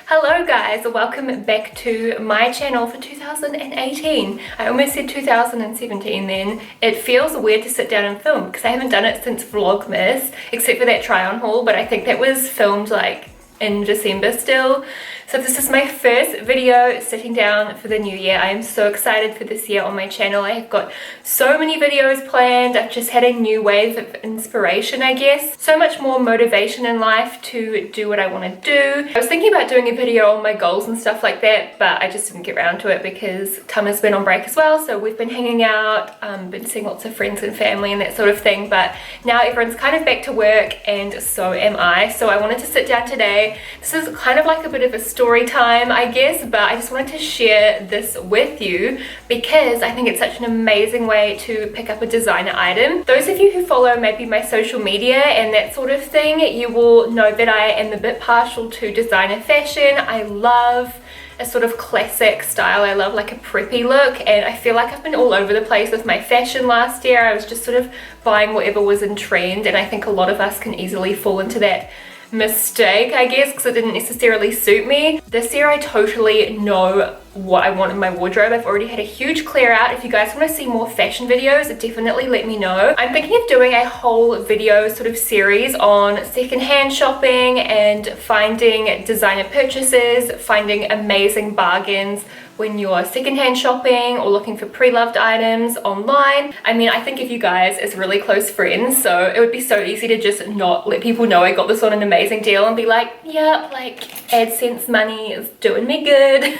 Hello guys, welcome back to my channel for 2018. I almost said 2017 then. It feels weird to sit down and film because I haven't done it since Vlogmas, except for that try on haul, but I think that was filmed like in December still. So this is my first video sitting down for the new year. I am so excited for this year on my channel. I have got so many videos planned. I've just had a new wave of inspiration, I guess. So much more motivation in life to do what I want to do. I was thinking about doing a video on my goals and stuff like that, but I just didn't get around to it because Tom has been on break as well. So we've been hanging out, been seeing lots of friends and family and that sort of thing. But now everyone's kind of back to work and so am I. So I wanted to sit down today. This is kind of like a bit of a story time, I guess, but I just wanted to share this with you because I think it's such an amazing way to pick up a designer item. Those of you who follow maybe my social media and that sort of thing, you will know that I am a bit partial to designer fashion. I love a sort of classic style. I love like a preppy look, and I feel like I've been all over the place with my fashion last year. I was just sort of buying whatever was in trend, and I think a lot of us can easily fall into that mistake, I guess, because it didn't necessarily suit me. This year I totally know what I want in my wardrobe. I've already had a huge clear out. If you guys want to see more fashion videos, definitely let me know. I'm thinking of doing a whole video sort of series on secondhand shopping and finding designer purchases, finding amazing bargains when you're secondhand shopping or looking for pre-loved items online. I mean, I think of you guys as really close friends, so it would be so easy to just not let people know I got this on an amazing deal and be like, yeah, like AdSense money is doing me good.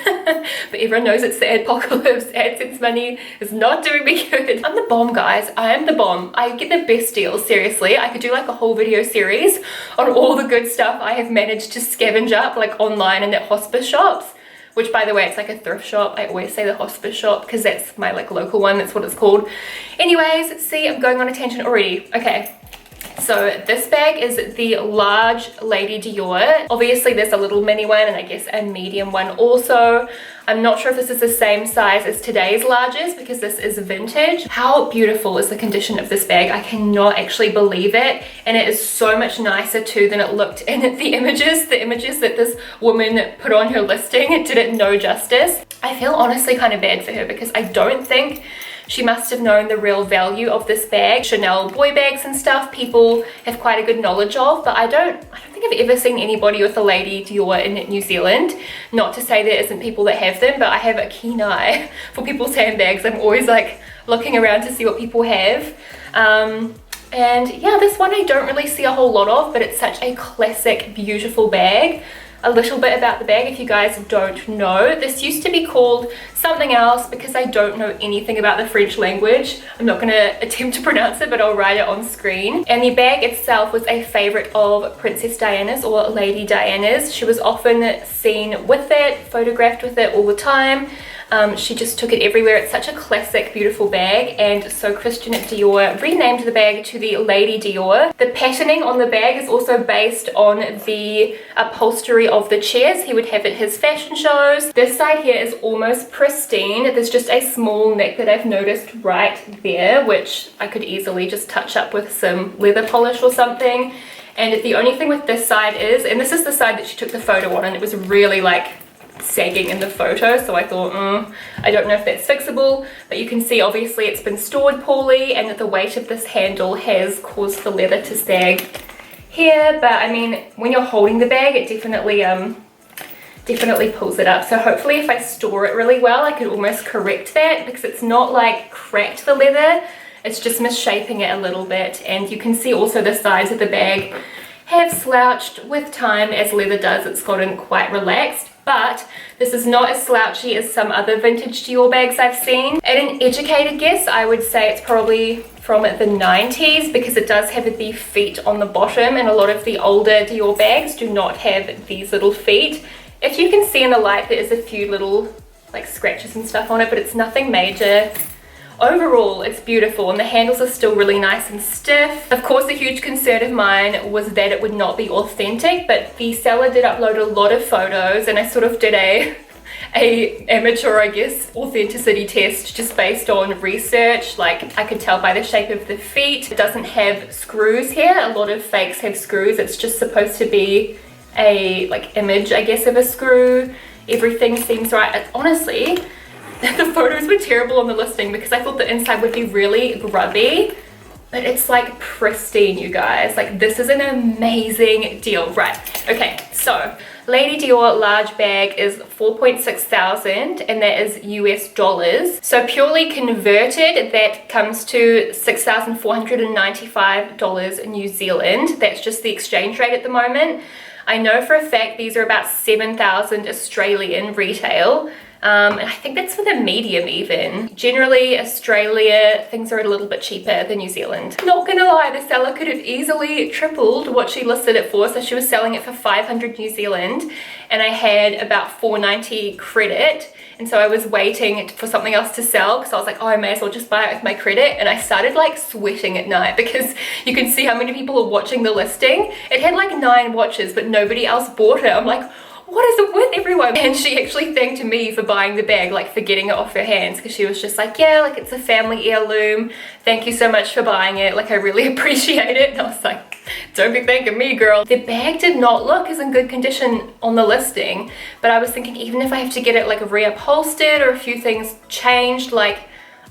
But everyone knows it's the adpocalypse. AdSense money is not doing me good. I'm the bomb, guys. I am the bomb. I get the best deals, seriously. I could do like a whole video series on all the good stuff I have managed to scavenge up like online and at hospice shops. Which, by the way, it's like a thrift shop. I always say the hospice shop because that's my like local one. That's what it's called. Anyways, see, I'm going on a tangent already. Okay. So this bag is the large Lady Dior. Obviously there's a little mini one and I guess a medium one also. I'm not sure if this is the same size as today's largest because this is vintage. How beautiful is the condition of this bag? I cannot actually believe it. And it is so much nicer too than it looked in the images. The images that this woman put on her listing, it did it no justice. I feel honestly kind of bad for her because I don't think she must have known the real value of this bag. Chanel boy bags and stuff, people have quite a good knowledge of, but I don't think I've ever seen anybody with a Lady Dior in New Zealand. Not to say there isn't people that have them, but I have a keen eye for people's handbags. I'm always like looking around to see what people have. And yeah, this one I don't really see a whole lot of, but it's such a classic, beautiful bag. A little bit about the bag if you guys don't know. This used to be called something else because I don't know anything about the French language. I'm not going to attempt to pronounce it, but I'll write it on screen. And the bag itself was a favorite of Princess Diana's or Lady Diana's. She was often seen with it, photographed with it all the time. She just took it everywhere. It's such a classic, beautiful bag, and so Christian Dior renamed the bag to the Lady Dior. The patterning on the bag is also based on the upholstery of the chairs he would have at his fashion shows. This side here is almost pristine. There's just a small nick that I've noticed right there, which I could easily just touch up with some leather polish or something. And the only thing with this side is, and this is the side that she took the photo on, and it was really like sagging in the photo, so I thought I don't know if that's fixable, but you can see obviously it's been stored poorly and that the weight of this handle has caused the leather to sag here. But I mean, when you're holding the bag, it definitely pulls it up. So hopefully if I store it really well, I could almost correct that, because it's not like cracked the leather, it's just missshaping it a little bit. And you can see also the sides of the bag have slouched with time, as leather does. It's gotten quite relaxed. But this is not as slouchy as some other vintage Dior bags I've seen. At an educated guess, I would say it's probably from the 90s because it does have the feet on the bottom, and a lot of the older Dior bags do not have these little feet. If you can see in the light, there is a few little like scratches and stuff on it, but it's nothing major. Overall, it's beautiful, and the handles are still really nice and stiff. Of course, a huge concern of mine was that it would not be authentic, but the seller did upload a lot of photos, and I sort of did a amateur, I guess, authenticity test just based on research. Like, I could tell by the shape of the feet. It doesn't have screws here. A lot of fakes have screws. It's just supposed to be a like image, I guess, of a screw. Everything seems right. Honestly, the photos were terrible on the listing because I thought the inside would be really grubby, but it's like pristine, you guys. Like, this is an amazing deal. Right, okay, so Lady Dior large bag is 4.6 thousand, and that is US dollars. So purely converted, that comes to $6,495 New Zealand. That's just the exchange rate at the moment. I know for a fact these are about 7,000 Australian retail. And I think that's for the medium even. Generally, Australia, things are a little bit cheaper than New Zealand. Not gonna lie, the seller could have easily tripled what she listed it for. So she was selling it for 500 New Zealand, and I had about 490 credit. And so I was waiting for something else to sell because I was like, oh, I may as well just buy it with my credit. And I started like sweating at night because you can see how many people are watching the listing. It had like 9 watches, but nobody else bought it. I'm like, what is it with everyone? And she actually thanked me for buying the bag, like for getting it off her hands, because she was just like, yeah, like it's a family heirloom. Thank you so much for buying it. Like, I really appreciate it. And I was like, don't be thanking me, girl. The bag did not look as in good condition on the listing, but I was thinking, even if I have to get it like reupholstered or a few things changed, like,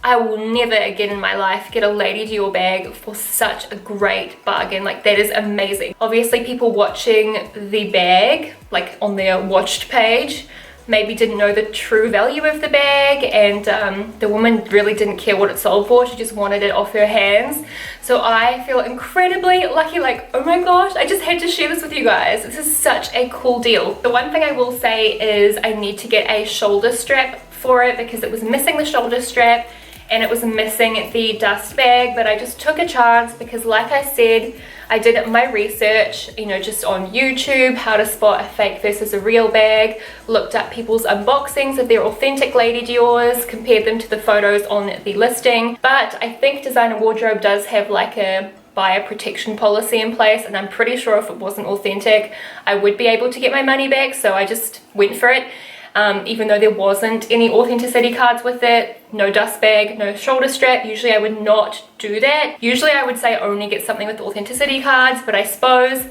I will never again in my life get a Lady Dior bag for such a great bargain. Like, that is amazing. Obviously, people watching the bag, like on their watched page, maybe didn't know the true value of the bag, and the woman really didn't care what it sold for. She just wanted it off her hands. So I feel incredibly lucky. Like, oh my gosh, I just had to share this with you guys. This is such a cool deal. The one thing I will say is I need to get a shoulder strap for it because it was missing the shoulder strap and it was missing the dust bag, but I just took a chance because, like I said, I did my research, you know, just on YouTube, how to spot a fake versus a real bag, looked up people's unboxings of their authentic Lady Dior's, compared them to the photos on the listing. But I think Designer Wardrobe does have like a buyer protection policy in place, and I'm pretty sure if it wasn't authentic, I would be able to get my money back, so I just went for it. Even though there wasn't any authenticity cards with it, no dust bag, no shoulder strap. Usually I would not do that. Usually I would say only get something with authenticity cards, but I suppose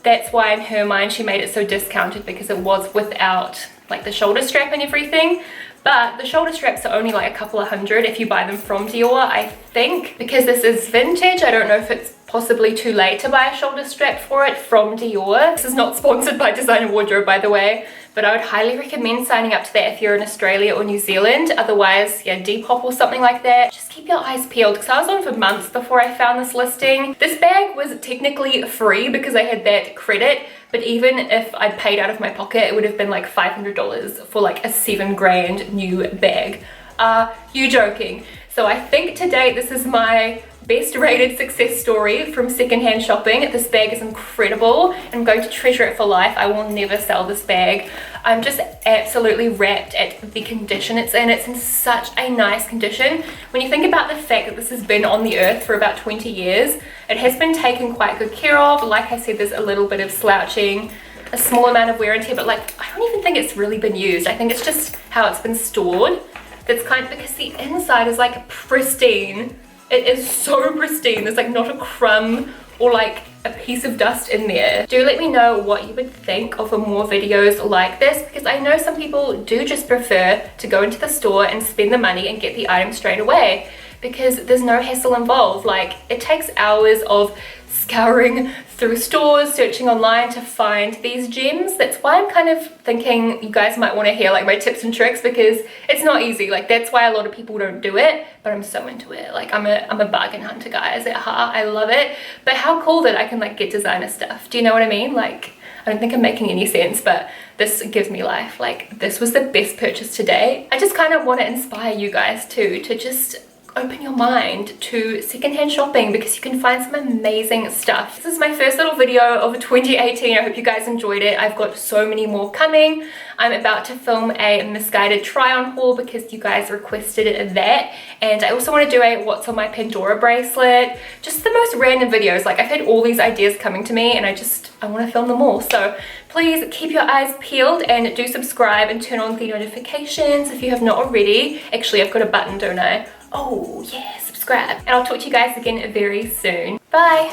that's why in her mind she made it so discounted, because it was without like the shoulder strap and everything. But the shoulder straps are only like a couple of hundred if you buy them from Dior, I think. Because this is vintage, I don't know if it's possibly too late to buy a shoulder strap for it from Dior. This is not sponsored by Designer Wardrobe, by the way, but I would highly recommend signing up to that if you're in Australia or New Zealand. Otherwise, yeah, Depop or something like that. Just keep your eyes peeled, because I was on for months before I found this listing. This bag was technically free because I had that credit, but even if I'd paid out of my pocket, it would have been like $500 for like a 7 grand new bag. Are you joking? So I think to date, this is my best rated success story from secondhand shopping. This bag is incredible. I'm going to treasure it for life. I will never sell this bag. I'm just absolutely wrapped at the condition it's in. It's in such a nice condition. When you think about the fact that this has been on the earth for about 20 years, it has been taken quite good care of. Like I said, there's a little bit of slouching, a small amount of wear and tear, but like, I don't even think it's really been used. I think it's just how it's been stored. That's kind of, because the inside is like pristine. It is so pristine. There's like not a crumb or like a piece of dust in there. Do let me know what you would think of more videos like this, because I know some people do just prefer to go into the store and spend the money and get the item straight away, because there's no hassle involved. Like, it takes hours of scouring through stores, searching online to find these gems. That's why I'm kind of thinking you guys might want to hear like my tips and tricks, because it's not easy. Like, that's why a lot of people don't do it, but I'm so into it. Like, I'm a bargain hunter, guys, at heart. I love it. But how cool that I can like get designer stuff. Do you know what I mean? Like, I don't think I'm making any sense, but this gives me life. Like, this was the best purchase today. I just kind of want to inspire you guys too, to just open your mind to secondhand shopping, because you can find some amazing stuff. This is my first little video of 2018. I hope you guys enjoyed it. I've got so many more coming. I'm about to film a misguided try-on haul because you guys requested that, and I also want to do a what's on my Pandora bracelet. Just the most random videos. Like, I've had all these ideas coming to me, and I want to film them all. So please keep your eyes peeled and do subscribe and turn on the notifications if you have not already. Actually, I've got a button, don't I? Oh yeah, subscribe. And I'll talk to you guys again very soon. Bye.